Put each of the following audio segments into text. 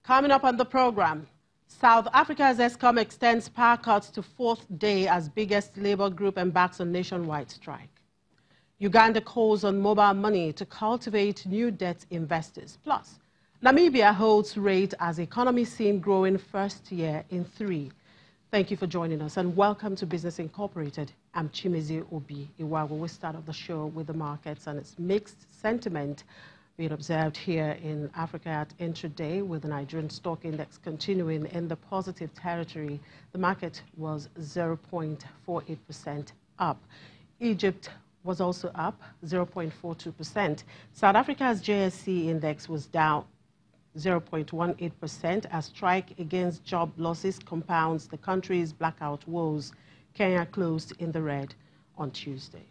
Coming up on the program, South Africa's ESCOM extends power cuts to fourth day as biggest labor group embarks on nationwide strike. Uganda calls on mobile money to cultivate new debt investors. Plus, Namibia holds rate as economy seen growing first year in 3. Thank you for joining us and welcome to Business Incorporated. I'm Chimezi Obi Iwago. We start off the show with the markets and its mixed sentiment being observed here in Africa at intraday, with the Nigerian stock index continuing in the positive territory. The market was 0.48% up. Egypt was also up 0.42%. South Africa's JSE index was down 0.18% as strike against job losses compounds the country's blackout woes. Kenya closed in the red on Tuesday.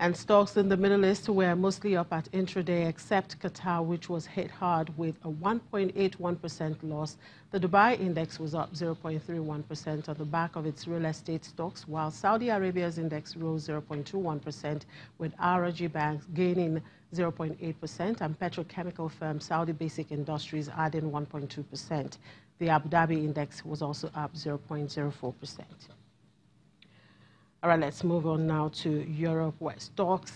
And stocks in the Middle East were mostly up at intraday, except Qatar, which was hit hard with a 1.81% loss. The Dubai index was up 0.31% on the back of its real estate stocks, while Saudi Arabia's index rose 0.21%, with RRG banks gaining 0.8% and petrochemical firm Saudi Basic Industries adding 1.2%. The Abu Dhabi index was also up 0.04%. All right, let's move on now to Europe, where stocks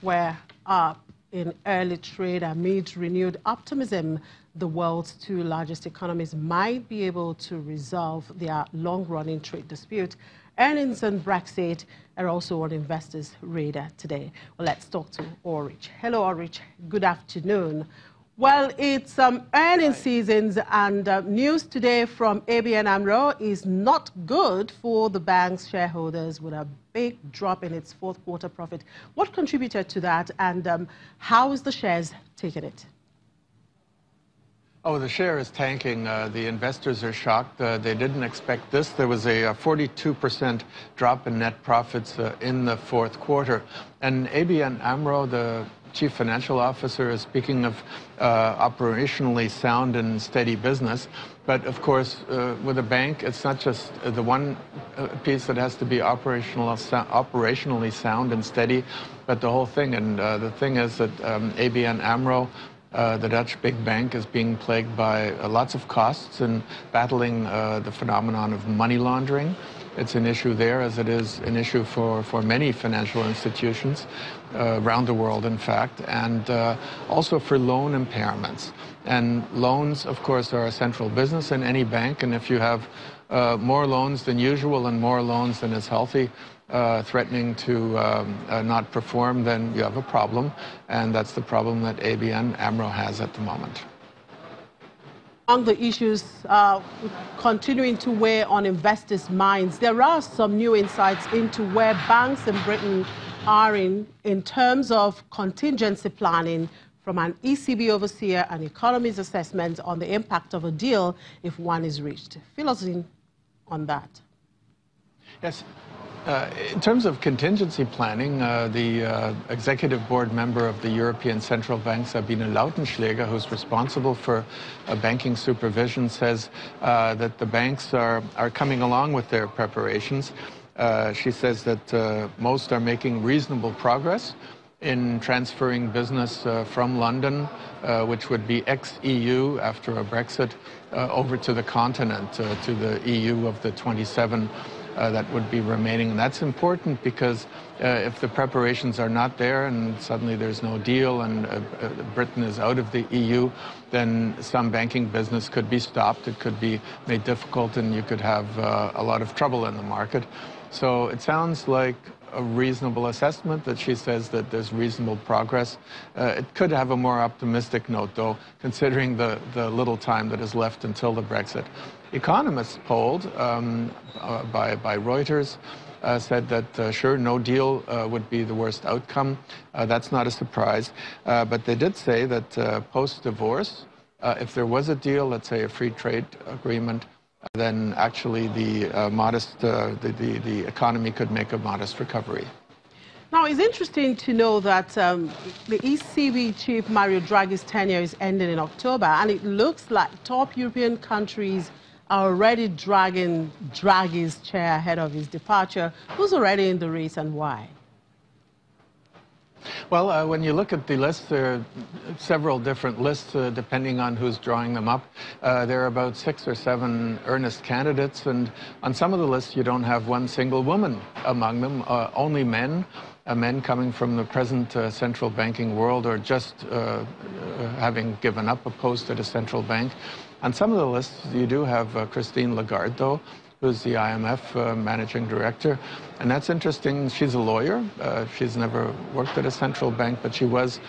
were up in early trade amid renewed optimism. The world's 2 largest economies might be able to resolve their long-running trade dispute. Earnings and Brexit are also on investors' radar today. Well, let's talk to Ulrich. Hello, Ulrich. Good afternoon. Well, it's earnings seasons, and news today from ABN AMRO is not good for the bank's shareholders, with a big drop in its fourth quarter profit. What contributed to that, and how is the shares taking it? Oh, the share is tanking. The investors are shocked. They didn't expect this. There was a 42% drop in net profits in the fourth quarter. And ABN AMRO, the Chief Financial Officer, is speaking of operationally sound and steady business. But of course, with a bank, it's not just the one piece that has to be operationally sound and steady, but the whole thing. And the thing is that ABN AMRO, the Dutch big bank, is being plagued by lots of costs and battling the phenomenon of money laundering. It's an issue there, as it is an issue for many financial institutions around the world, in fact, and also for loan impairments. And loans, of course, are a central business in any bank, and if you have more loans than usual and more loans than is healthy, threatening to not perform, then you have a problem, and that's the problem that ABN AMRO has at the moment. Among the issues continuing to weigh on investors' minds, there are some new insights into where banks in Britain are in terms of contingency planning from an ECB overseer and economist assessment on the impact of a deal if one is reached. Fill us in on that. Yes. In terms of contingency planning, the executive board member of the European Central Bank, Sabine Lautenschläger, who's responsible for banking supervision, says that the banks are coming along with their preparations. She says that most are making reasonable progress in transferring business from London, which would be ex-EU after a Brexit, over to the continent, to the EU of the 27 that would be remaining. And that's important because if the preparations are not there and suddenly there's no deal and Britain is out of the EU, then some banking business could be stopped, it could be made difficult, and you could have a lot of trouble in the market. So it sounds like a reasonable assessment that she says that there's reasonable progress. It could have a more optimistic note, though, considering the little time that is left until the Brexit. Economists polled by Reuters said that, sure, no deal would be the worst outcome. That's not a surprise. But they did say that post-divorce, if there was a deal, let's say a free trade agreement, then actually the economy could make a modest recovery. Now, it's interesting to know that the ECB chief, Mario Draghi's tenure is ending in October, and it looks like top European countries are already dragging Draghi's chair ahead of his departure. Who's already in the race and why? Well, when you look at the list, there are several different lists depending on who's drawing them up. There are about 6 or 7 earnest candidates, and on some of the lists you don't have one single woman among them, only men. Men coming from the present central banking world or just having given up a post at a central bank. On some of the lists you do have Christine Lagarde, though, who's the IMF managing director. And that's interesting. She's a lawyer. She's never worked at a central bank, but she was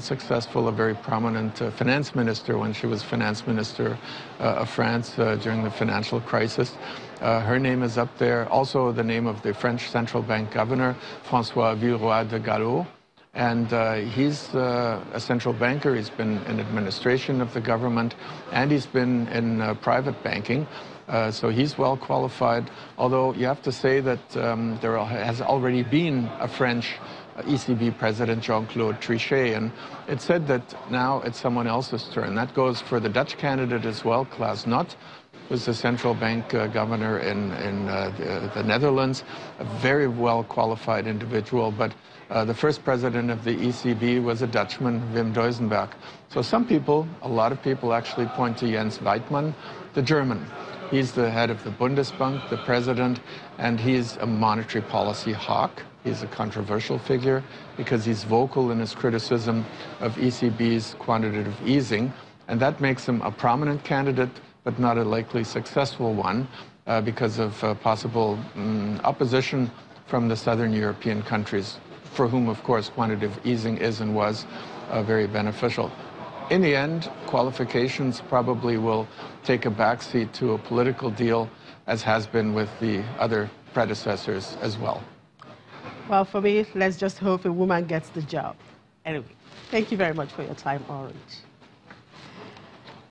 successful, a very prominent finance minister when she was finance minister of France during the financial crisis. Her name is up there. Also the name of the French central bank governor, François Villeroy de Galhau. And he's a central banker. He's been in administration of the government, and he's been in private banking. So he's well qualified, although you have to say that there has already been a French ECB president, Jean-Claude Trichet, and it's said that now it's someone else's turn. That goes for the Dutch candidate as well, Klaas Knot, who's the central bank governor in the Netherlands, a very well qualified individual, but the first president of the ECB was a Dutchman, Wim Duisenberg. So some people, a lot of people actually point to Jens Weidmann, the German. He's the head of the Bundesbank, the president, and he's a monetary policy hawk. He's a controversial figure because he's vocal in his criticism of ECB's quantitative easing, and that makes him a prominent candidate, but not a likely successful one because of possible opposition from the southern European countries, for whom, of course, quantitative easing is and was very beneficial. In the end, qualifications probably will take a backseat to a political deal, as has been with the other predecessors as well. Well, for me, let's just hope a woman gets the job. Anyway, thank you very much for your time, Orange.